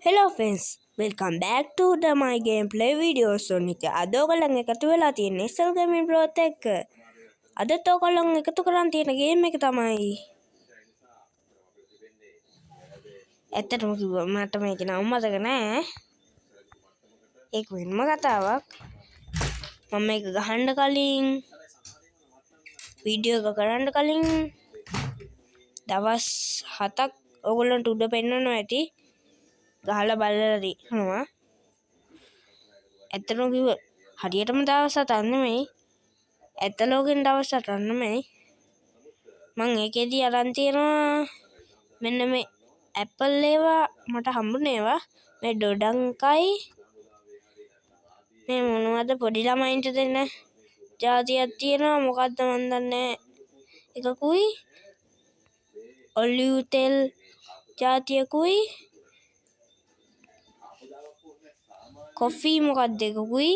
Hello friends, welcome back to my gameplay videos. So අද ඔයගොල්ලන් එකතු වෙලා තියෙන්නේ SL Gaming Pro එක්ක. අදත් ඔයගොල්ලන් එකතු කරන් තියෙන ගේම් එක තමයි. ඇත්තටම කිව්වම මට මේක නම මතක නෑ. ඒක වෙනම කතාවක්. මම මේක ගහන්න කලින් වීඩියෝ එක කරන්න කලින් දවස් 7ක් ඔයගොල්ලන්ට උඩ පෙන්නනවා ඇති. ගහලා බලලා දිනවා. ඇත්තටම කිව්ව හරියටම දවස් 7ක් නෙමෙයි. ඇත්ත ලෝකෙන් දවස් 7ක් නෙමෙයි. මං ඒකෙදි අරන් තියනවා මෙන්න මේ Apple ඒවා මට හම්බුනේ ඒවා. මේ ඩොඩංකයි මේ මොනවද පොඩි ළමයින්ට දෙන්න ජාතියක් තියෙනවා මොකද්ද මන් දන්නේ එකකුයි ඔලිව් තෙල් ජාතියකුයි කොෆි මොකක්ද එකකුයි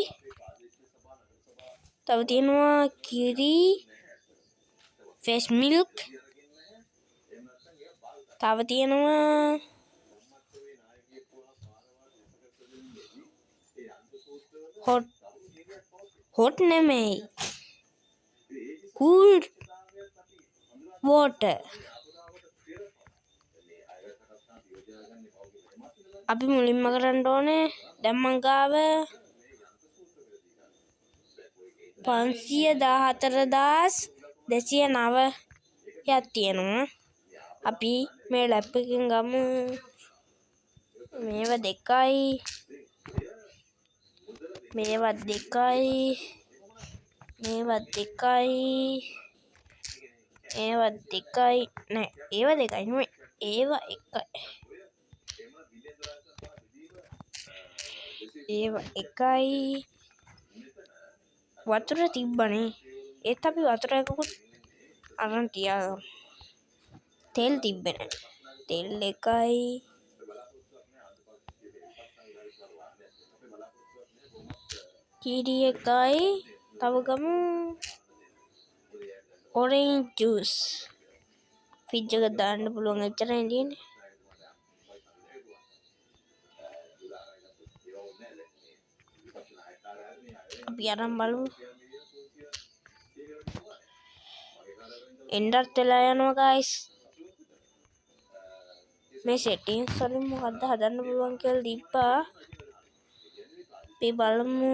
තව තියෙනවා කිරි ෆ්‍රෙෂ් මිල්ක් තව තියෙනවා hot නෙමෙයි cool water අපි මුලින්ම කරන්න ඕනේ දැන් මං ගාව 514,209 යක් තියෙනවා අපි මේ ලැප් එකෙන් ගමු මේවා දෙකයි මේවා දෙකයි මේවා දෙකයි නෑ ඒවා දෙකයි නෙමෙයි ඒවා එකයි වතුර තිබ්බනේ ඒත් අපි වතුර එකකුත් අරන් තියාගමු තෙල් තිබ්බේ නෑ තෙල් එකයි කිරි එකයි තව ගමු orange juice ෆ්‍රිජ් එකට දාන්න පුළුවන් එච්චරයි තියෙන්නේ අපි අරන් බලමු එන්ඩත් වෙලා යනවා guys මේ settings වලින් මොකද්ද හදන්න පුළුවන් කියලා දීප්පා අපි බලමු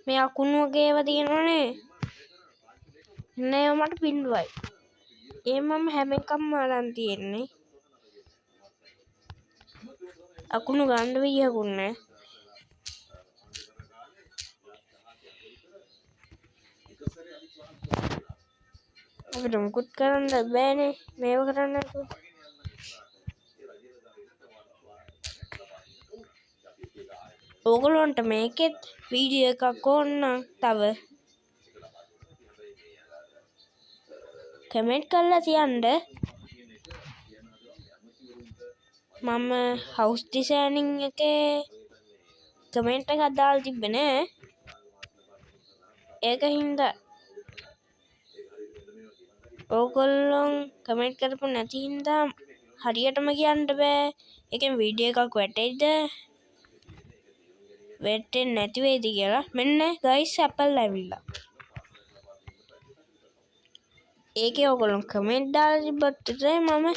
මේ අකුණු වගේ ඒවා තියෙනවනේ නෑ මට පින්ඩුවයි ඒ මම හැම එකක්ම අරන් තියෙන්නේ අකුණු ගන්න විදිහකුත් නෑ අපිට මුකුත් කරන්න බෑනේ මේව කරන්න නැතුව ඕගොල්ලන්ට මේකෙත් වීඩියෝ එකක් ඕන නම් තව කමෙන්ට් කරලා තියන්න මම හවුස් ඩිසයිනින් එකේ කමෙන්ට් එකක් දාලා තිබ්බේ නෑ ඒක හින්දා ඕගොල්ලොන් කමෙන්ට් කරපු නැති හින්දා හරියටම කියන්න බෑ එකෙන් වීඩියෝ එකක් වැටෙයිද වැටෙන්නේ නැති වෙයිද කියලා මෙන්න ගයිස් Apple ඇවිල්ලා ඒකේ ඕගොල්ලෝ කමෙන්ට් දාලා තිබ්බත් විතරයි මම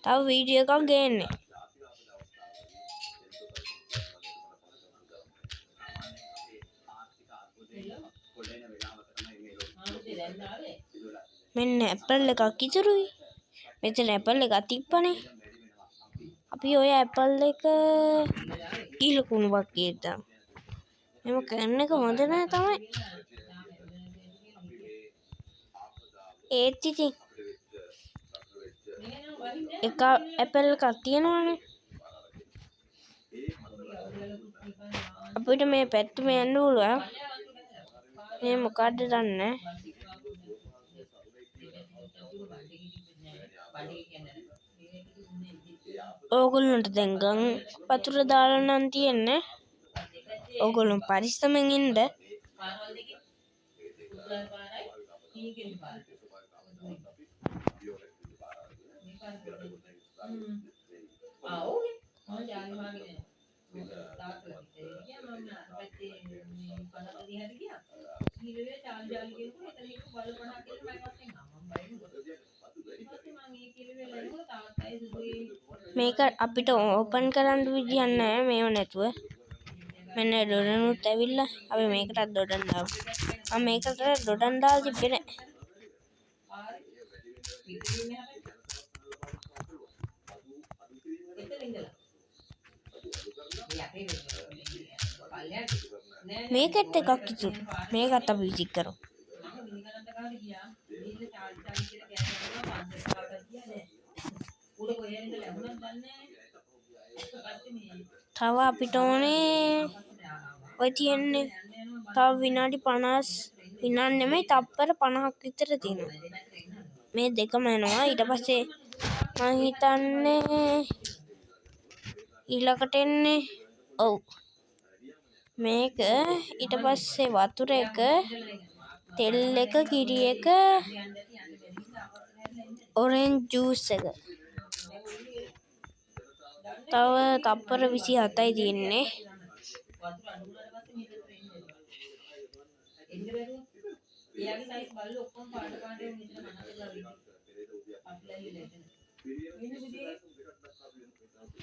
තව වීඩියෝ එකක් ගේන්නේ මෙන්න Apple එකක් ඉතුරුයි මෙතන Apple එකක් තිබ්බනේ අපි ඔය Apple එක ඊලකුණුවක් ගේද්දා මෙම කරන එක හොඳ නෑ තමයි ඒත් ඉතින් එක Apple එකක් තියෙනවනේ අපිට මේ පැත්තම යන්න පුළුවන් මේ මොකද්ද දන්නේ නෑ ඕගොල්ලන්ට දැන් ගම් වතුර දාලා නම් තියෙන්නේ ඕගොල්ලෝ පරිස්සමෙන් ඉන්න මේක අපිට ඕපන් කරන්න විදියක් නැහැ මේව නැතුව. මෙන්න ඩොඩනුත් ඇවිල්ලා අපි මේකටත් ඩොඩන් දාමු. මම මේකට ඩොඩන් දාලා තිබ්බේ නැහැ. මේකත් එකක් ඉතුරු. මේකත් අපි විසික් කරමු. තව අපිට ඕනේ ඔය තියෙන්නේ තව විනාඩි 50 විනාඩි නෙමෙයි තප්පර 50ක් විතර තියෙනවා. මේ දෙකම යනවා. ඊට පස්සේ මම හිතන්නේ ඊළඟට එන්නේ ඔව් මේක ඊට පස්සේ වතුර එක තෙල් එක කිරි එක ඔරෙන්ජ් ජූස් එක තව තප්පර 27යි තියෙන්නේ.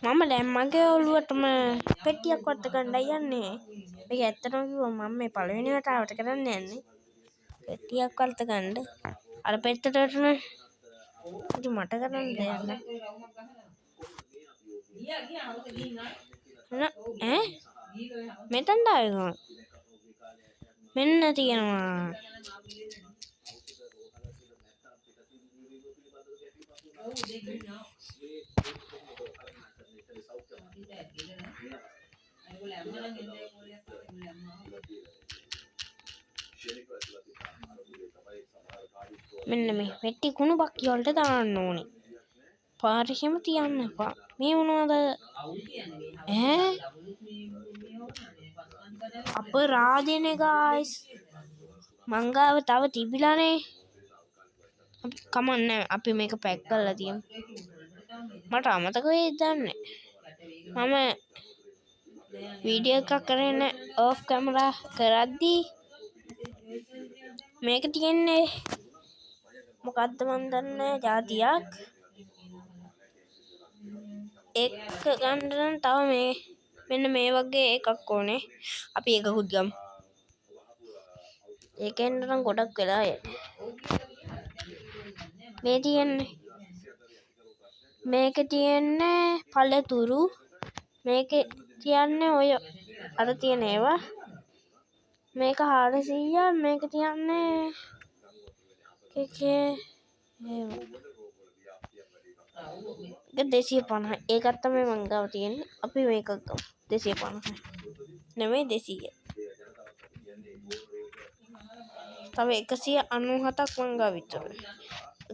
මම දැන් මගේ ඔළුවටම පෙට්ටියක් වට ගන්නයි යන්නේ. මේක ඇත්තටම කිව්වොත් මම මේ පළවෙනි වතාවට කරන්න යන්නේ. පෙට්ටියක් වලට ගන්න. අර පෙත්තට වැටුණා. ඉතින් මට කරන්න දෙයක් නැහැ. මෙතෙන්ට ආවේ කොහොමද? මෙන්න තියෙනවා. මෙන්න මේ පෙට්ටි කුණු බක්කි වලට දාන්න ඕනේ. පාරෙම තියන්න එපා. මේ මොනවද? අපරාධනේ ගායිස්. මංගාව තව තිබිලානේ. කමන්නේ අපි මේක පැක් කරලා තියමු. මට අමතක වෙයිද දන්නේ. මම වීඩියෝ එකක් කරගෙන ඔෆ් කැමරා කරද්දී මේක තියෙන්නේ මොකද්ද මන් දන්නේ જાතියක් එක ගන්න නම් තව මේ මෙන්න මේ වගේ එකක් ඕනේ. අපි එකකුත් ගමු. ඒකෙන් නම් ගොඩක් වෙලා මේ තියෙන්නේ මේකේ තියෙන්නේ පළතුරු මේකේ තියන්නේ ඔය අර තියෙන ඒවා මේක 400 මේක තියන්නේ කේ ඒක 250 ඒකත් තමයි මං ගාව තියෙන්නේ. අපි මේක ගමු 250 නෙමෙයි 200 තව 197ක් මං ගාව විතරයි.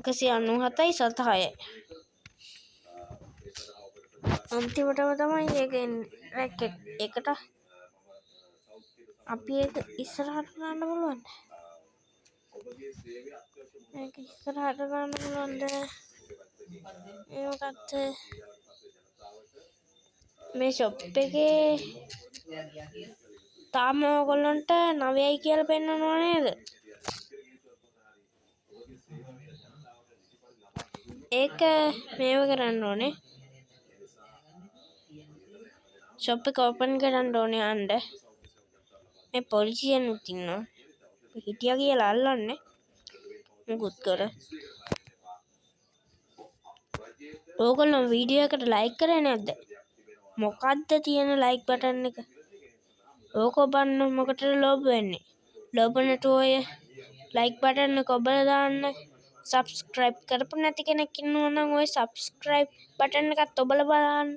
197යි 7යි අන්තිමටම තමයි ඒක එන්නේ. ඒකට අපි ඒක ඉස්සරහට ගන්න බලන්න. මේක ඉස්සරහට ගන්න බලන්න. ඒකත් මේ ෂොප් එකේ තාම ඔයගොල්ලන්ට 9යි කියලා පෙන්නනව නේද? ඒක මේව කරන්න ඕනේ. ෂොප් එක ඕපන් කරන්න ඕනේ යන්න. මේ පොලිසියනුත් ඉන්නවා. හිටියා කියලා අල්ලන්නේ. මුකුත් කර. ඕගොල්ලෝ වීඩියෝ එකට ලයික් කරේ නැද්ද? මොකද්ද තියෙන ලයික් බටන් එක? ඕක ඔබන්න මොකටද ලෝභ වෙන්නේ? ලෝභ නැතුව ඔය ලයික් බටන් එක ඔබලා දාන්න. සබ්ස්ක්‍රයිබ් කරපු නැති කෙනෙක් ඉන්නවා නම් ඔය සබ්ස්ක්‍රයිබ් බටන් එකත් ඔබලා බලන්න.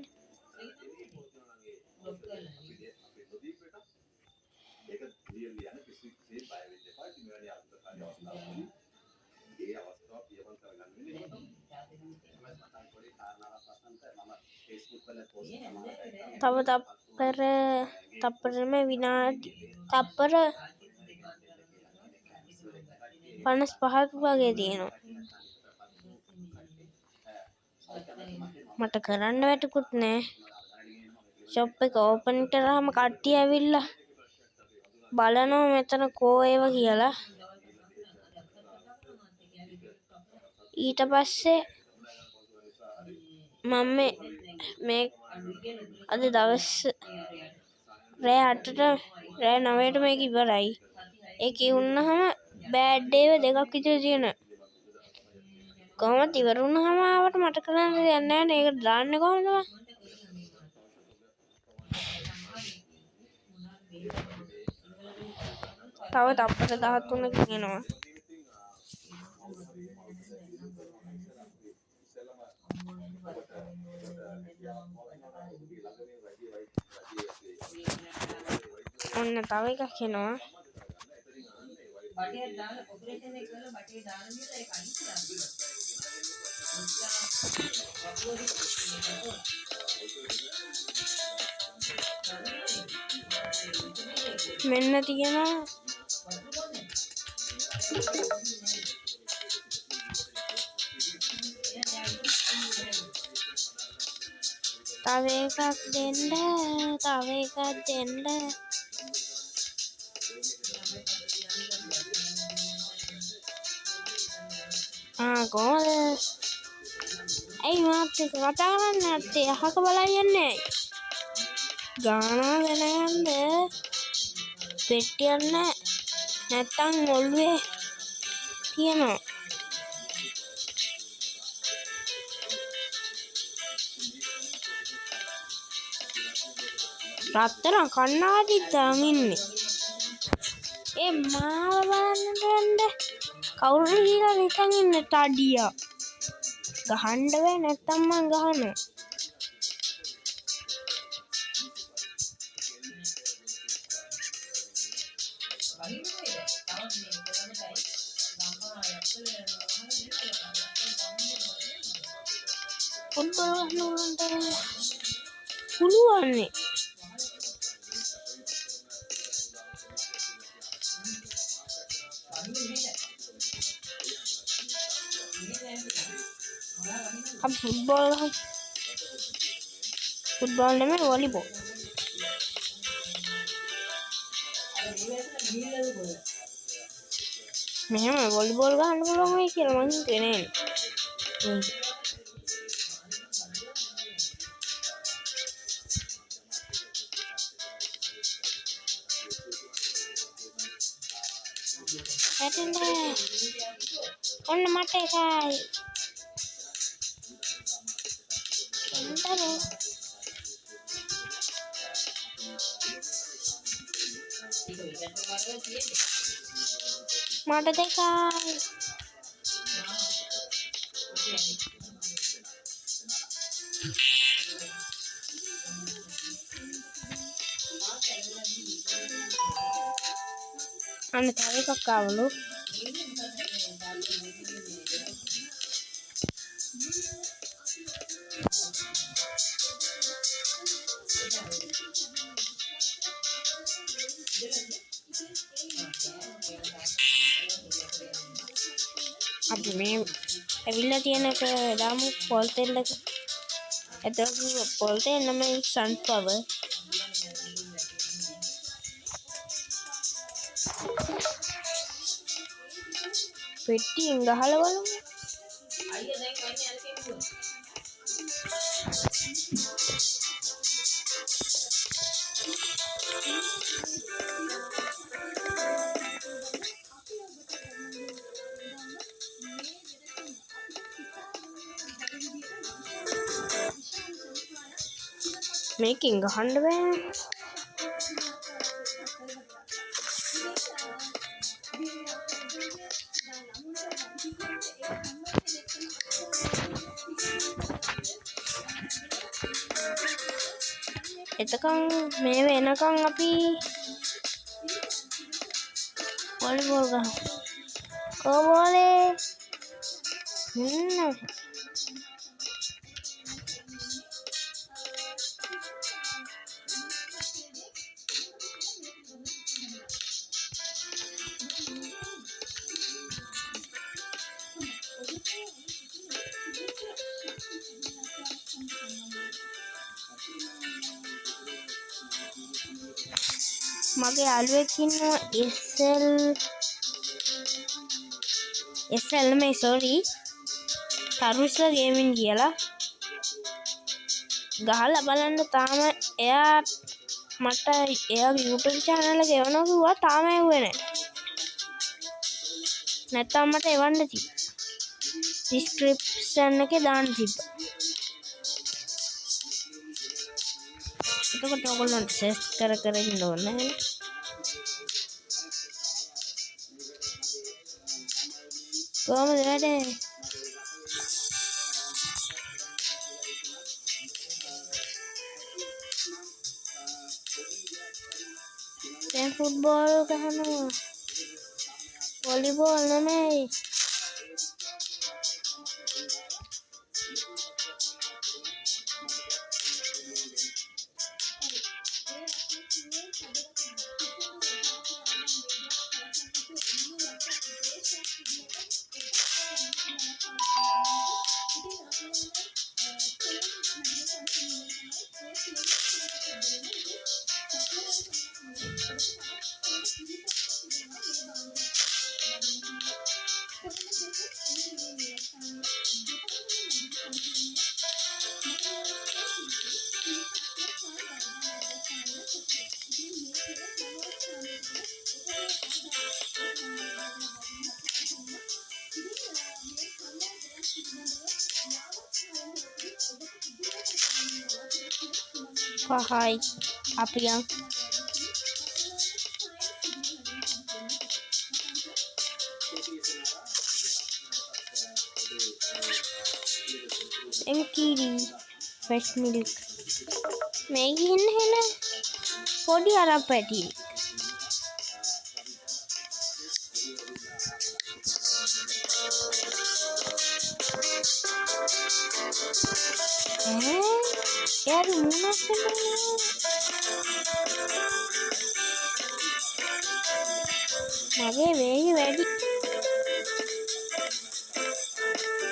තව තප්පර මේ විනාඩි තප්පර 55ක් වගේ තියෙනවා. මට කරන්න වැටකුත් නෑ. ෂොප් එක ඕපන් කරාම කට්ටිය ඇවිල්ලා බලනවා මෙතන කෝ ඒවා කියලා. ඊට පස්සේ මම මේ අද දවස් රෑ 8ට රෑ 9ට මේක ඉවරයි. ඒක වුණාම බෑඩ් ඩේව දෙකක් විතර තියෙනවා. කොහොමද ඉවර වුණාම ආවට මට කරන්න දෙයක් නැහැ නේ. ඒක දාන්නේ කොහොමද? තව තප්පර 13ක් එනවා. ඔන්න තව එකක් එනවා. මෙන්න තියෙනවා. තව එකක් දෙන්න. කොහොමද? ඇයි මාත් එක්ක කතා කරන්නේ නැත්තේ? අහක බලන් යන්නේ. ගානා ගෙන යන්න පෙට්ටියක් නැත්තම් ඔළුවේ තියනවා. රත්තරන් කණ්ණාඩි දාන් ඉන්නේ. ඒ මාව බලන්නට වෙන්න කවුරු කියලා නිකන් ඉන්න තඩියා. ගහන්න බෑ නැත්තම් මං ගහනවා. ෆුට්බෝල් ගහන්න පුළුවන්නේ. अब फुटबॉल में वॉलीबॉल मैं वॉलीबॉल का अनुभव में खेल मांगते नहीं. ඔන්න මට එකයි. මට දෙකයි. අන්න තව එකක් ආවලු. අපි මේ ඇවිල්ලා තියෙන එක දාමු පොල් තෙල් එක. එතකොට පොල් තෙල් නෙමෙයි sunflower. පෙට්ටියෙන් ගහලා බලමු. අයියා දැන් කන්නේ අර කෙනෙකුට. මේකෙන් ගහන්න බෑ. එතකන් මේ වෙනකන් අපි වොලිබෝල් ගහමු. කොබෝලේ මගේ යාළුවෙක් ඉන්නවා SL මේ sorry තරුස්ලා ගේමින් කියලා. ගහලා බලන්න තාම එයා මට එයාගේ YouTube channel එක එවනවා කිව්වා තාම එව්වේ නැහැ. නැත්තම් මට එවන්න තිබ්බා. description එකේ දාන්න තිබ්බා. එතකොට ඔයගොල්ලන්ට සර්ච් කර ඉන්න ඕනේ නේද? කොහමද වැඩේ? දැන් ෆුට්බෝල් ගහනවා. වොලිබෝල් නෙමෙයි. Pahai apa yang kiri fresh milk Maggi ini podi Arab patty यार मुना मगे वेगी वेडी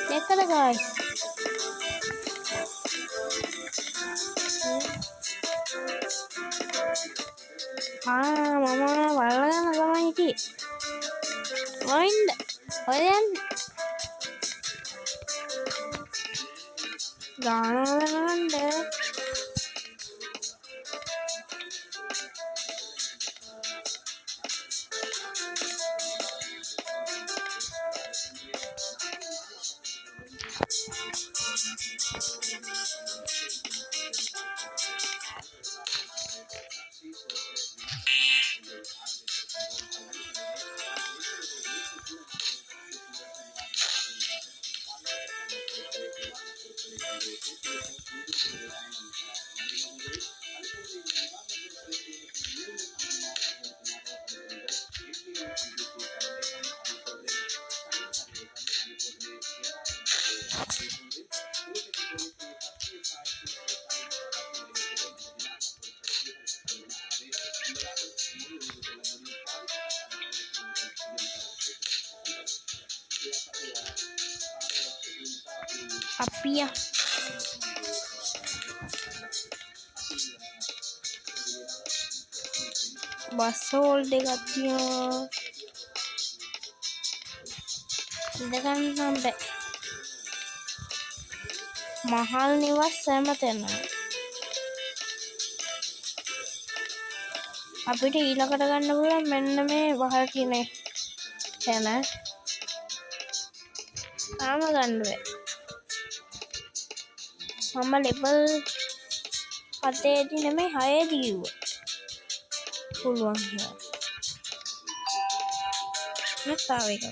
देखा guys mama බලන්න තමයි හිටියේ වයින්ද ඔයන් ගානවලනන්ද අපිය බස් හෝල්ඩ් එකක් තියනවා ඉඳගන්නම් බෑ මහල් නිවස් හැමතැනම අපිට ඊළඟට ගන්න පුළුවන් මෙන්න මේ වහල් කියන තැන තාම ගන්න බෑ මම ලෙවල් 7 දී නෙමෙයි 6 දී කිව්වා පුළුවන් කියලා නැත්නම් එකක්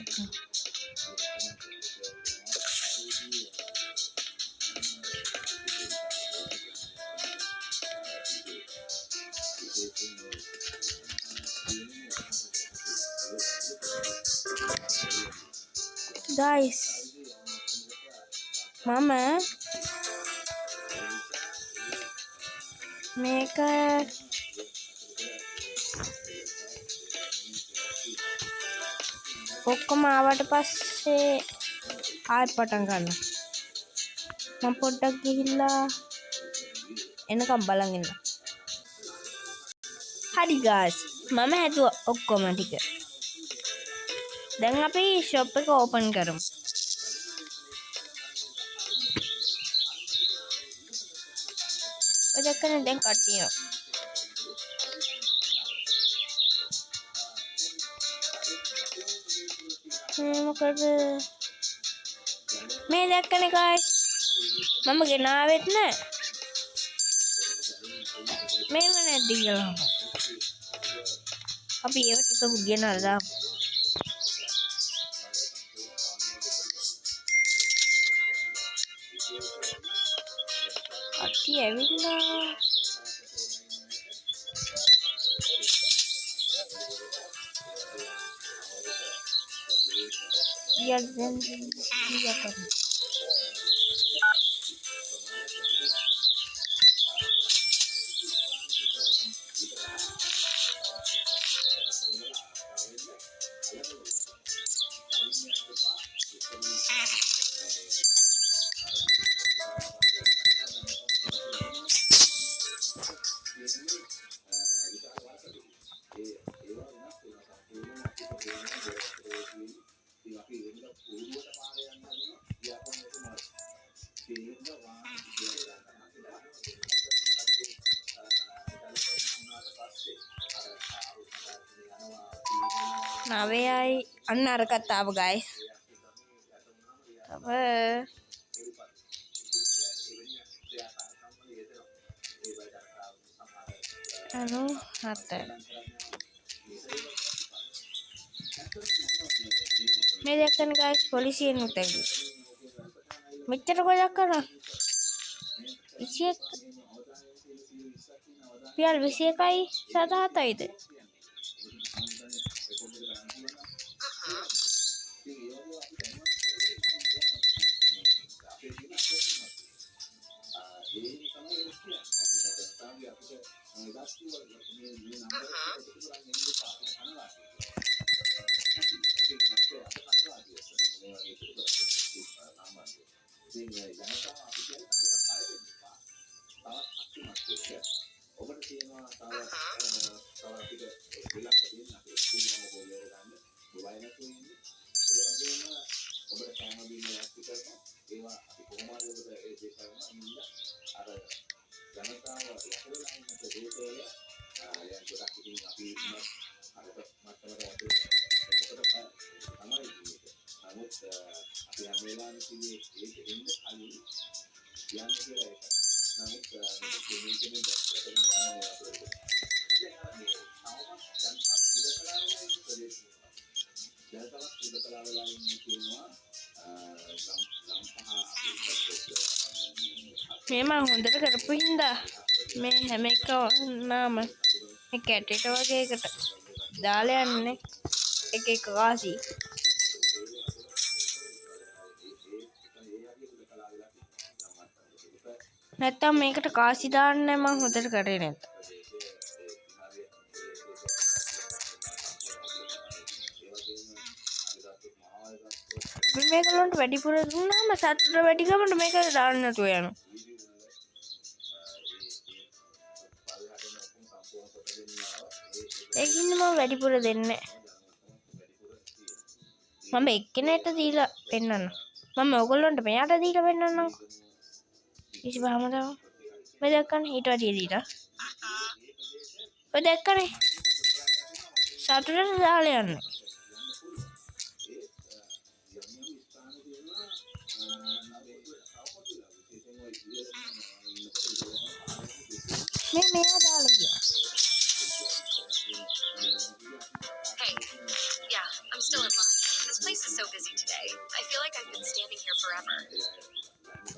guys mama මේක ඔක්කොම ආවට පස්සේ ආයෙ පටන් ගන්න මම පොඩ්ඩක් ගිහිල්ලා එනකම් බලන් ඉන්න හරි guys මම හැදුවා ඔක්කොම ටික. දැන් අපි ෂොප් එක ඕපන් කරමු. ඔය දැක්කනේ දැන් කට්ටිය. මොකද මේ දැක්කනේ guys. මම ගෙනාවෙත් නෑ. මේව නැද්ද කියලා. අපි ඒව ටික ගෙනල්ලා දාමු. කට්ටිය ඇවිල්ලා දැන් නවයයි අන්න අරකට ආව guys. තව 7 මේ දැක්කනේ guys පොලිසියෙන් උතැවිලි. මෙච්චර ගොඩක් කරා. 21 පියල් 21යි 7යිද? මේ මම හොඳට කරපු හින්දා මේ හැම එකම මේ කැටේට වගේ එකට දාලා යන්නේ එක එක කාසි. නැත්තම් මේකට කාසි දාන්නේ මම හොඳට කරේ නැත්නම්. මේකලොන්ට වැඩිපුර දුන්නාම සතුට වැඩි ගමට මේක දාන්න නැතුව යනවා. ඒකින්ද මම වැඩිපුර දෙන්නේ. මම එක්කෙනෙක්ට දීලා පෙන්නන්න. මම ඔයගොල්ලන්ට මෙයාට දීලා පෙන්නන්නම්. කිසි බහම දාව. මේ දැක්කනේ ඊට වැඩිය දීලා. ඔය දැක්කනේ. සතුටට දාලා යන්නේ. මෙයා දාලා ගියා. Hey, yeah, I'm still in line. This place is so busy today. I feel like I've been standing here forever.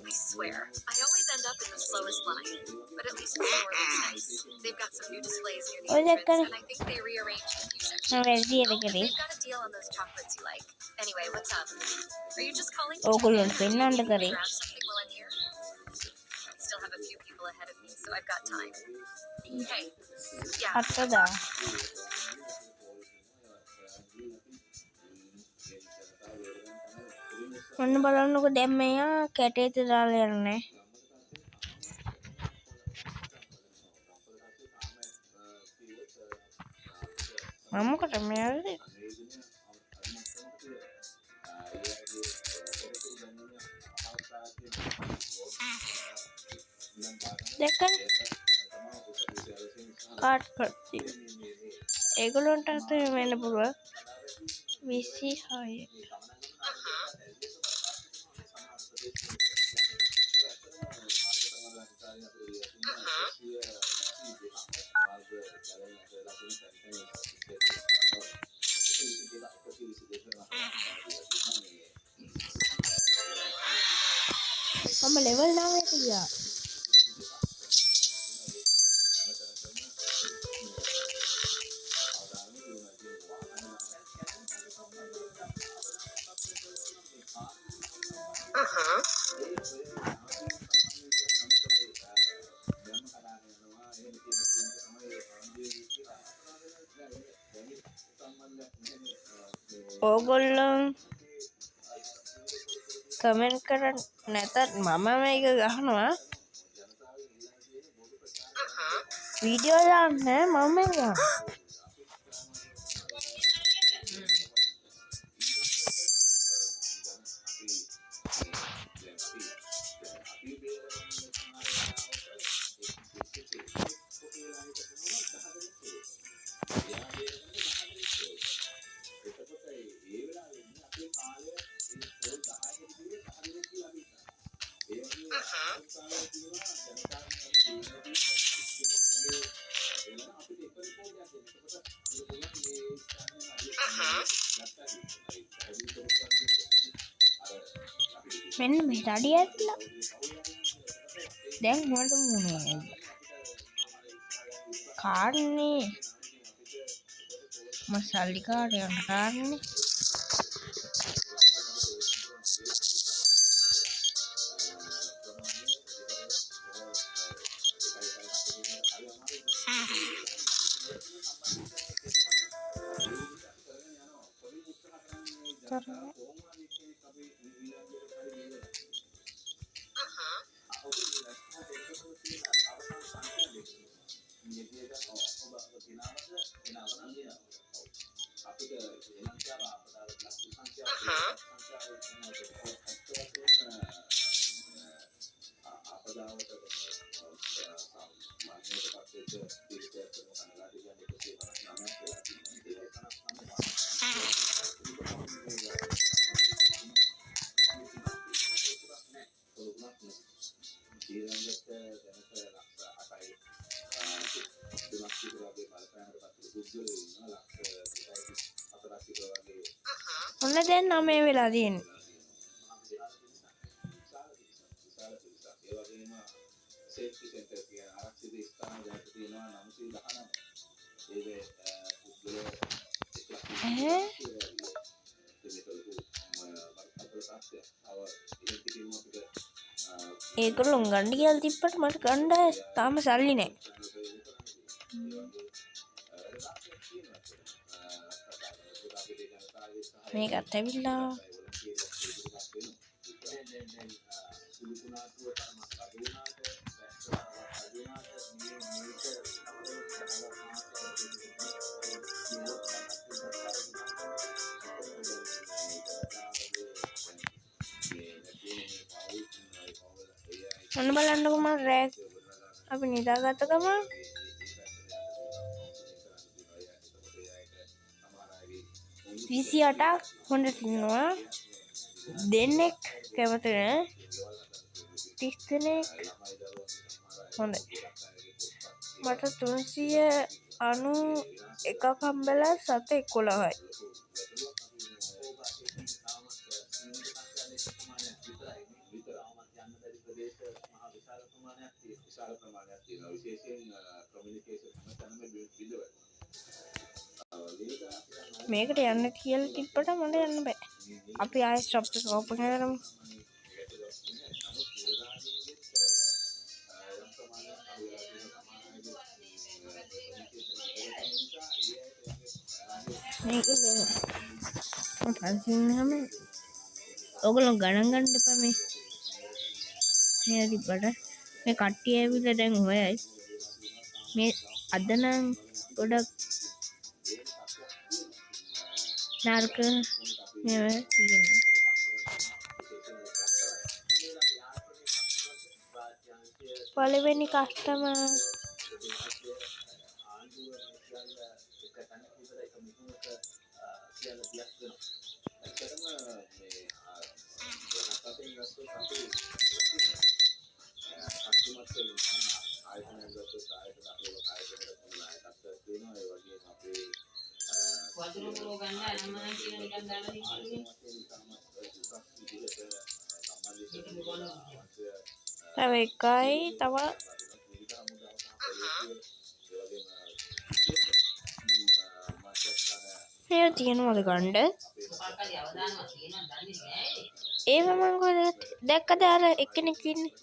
I swear, I always end up in the slowest line. But at least the store looks nice. They've got some new displays near the entrance, and I think they rearranged a few sections. They've got a deal on those chocolates you like. Anyway, what's up? Are you just calling to check in? Can you grab something while I'm here? I still have a few people ahead of me, so I've got time. Hey, yeah. ඔන්න බලන්නකො දැන් මෙයා කැටේට දාලා යන්නේ. මම මොකට මේ ආවේ දැක්කනේ කාට් කරති ඒගොල්ලන්ට අතේ වෙන්න පුළුවන් 26 මම ලෙවල් 9ට ගියා ඕගොල්ලෝ කමෙන්ට් කරන්න නැතත් මම මේක ගහනවා වීඩියෝ දාන්නේ මම මේක ගහනවා මෙන්න මෙහෙට අඩිය ඇట్లా දැන් මොකට මොනවා කාන්නේ මසල්ලි කාට යන කාන්නේ ඔන්න දැන් 9 වෙලා තියෙන්නේ ඒගොල්ලෝ ගන්න කියලා තිබ්බට මට ගන්න තාම සල්ලි නැහැ මේකත් ඇවිල්ලා ඔන්න බලන්නකො මම රෑක් අපි නිදාගත්ත ගමන් විසි අටක් හොඳට ඉන්නවා දෙන්නෙක් කැමති නෑ 30 දෙනෙක් හොඳයි මට 391ක් හම්බෙලා 711යි මේකට යන්න කියලා තිබ්බට මට යන්න බෑ අපි ආයෙ ස්ටොප් එක ඕපන් කරමු මේක පන්සිල්නම ඕගොල්ලෝ ගණන් ගන්න එපා මේ තිබ්බට මේ කට්ටිය ඇවිල්ලා දැන් හොයයි මේ අද නම් ගොඩක් නර්ක මෙව තියෙන්නේ. පළවෙනි කස්ටමර් තව එකයි තව මේ තියෙනවද ගණ්ඩ ඒව මං කොහෙද දැක්කද අර එක්කෙනෙක් ඉන්නේ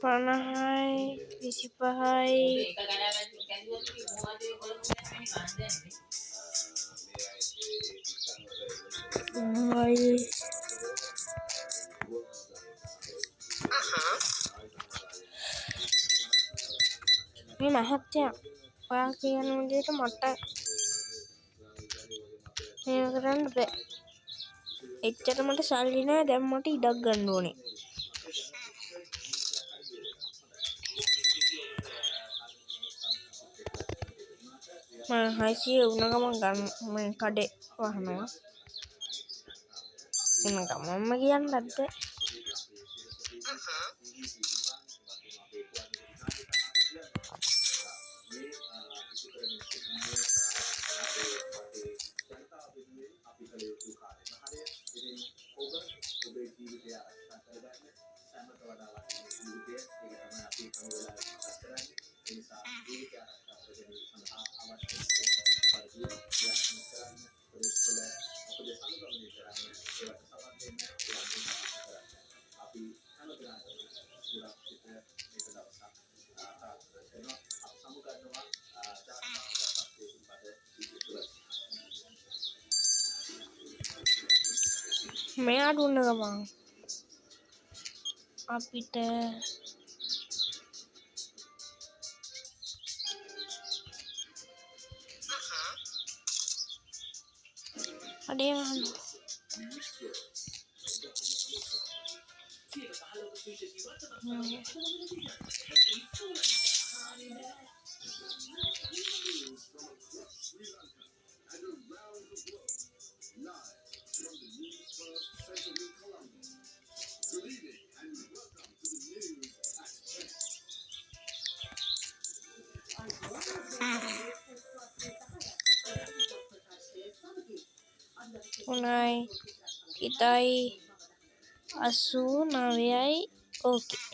50යි 25යි මේ මහත්තයා ඔයා කියන විදිහට මට මේක කරන්න බෑ. එච්චර මට සල්ලි නෑ. දැන් මට ඉඩක් ගන්න ඕනේ. මම 600 වුණ ගමන් ගන්න මම කඩේ වහනවා. එන්න ගමන්ම කියන්නත් බෑ. මෙයා දුන්න ගමන් අපිට අඩේ වහන්න. Unai kitai 89යි ඕකේ.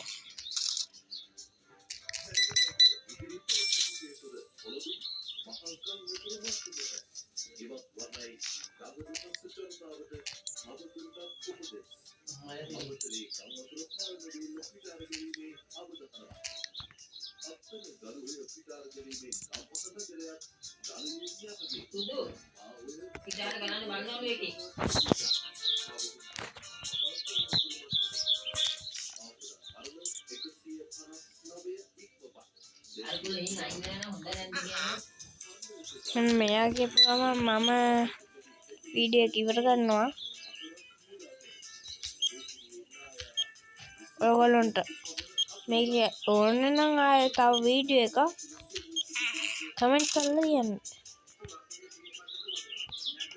මෙයා කියපු ගමන් මම වීඩියෝ එක ඉවර කරනවා. ඔයගොල්ලන්ට මේක ඕනේ නම් ආයෙ තව වීඩියෝ එකක් කමෙන්ට් කරලා කියන්න.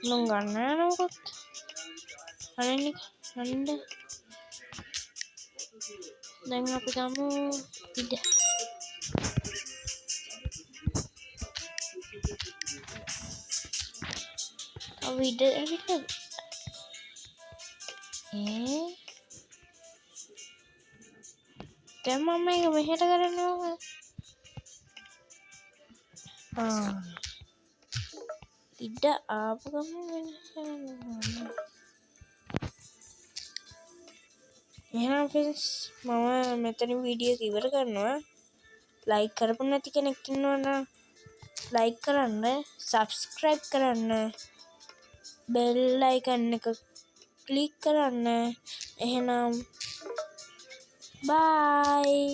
මම ගන්න නෝකොත් අනේ නන්ද දැන් අපි ගමු ඉඩ. විඩ ඇවිත් දැන් මම මේක මෙහෙට කරනවා. ඉඩ ආපු ගමන් එහෙනම් ෆ්‍රෙන්ඩ්ස් මම මෙතන වීඩියෝ එක ඉවර කරනවා. ලයික් කරපු නැති කෙනෙක් ඉන්නවා නම් ලයික් කරන්න, සබ්ස්ක්‍රයිබ් කරන්න, බෙල් අයිකන් එක ක්ලික් කරන්න. එහෙනම් බයි.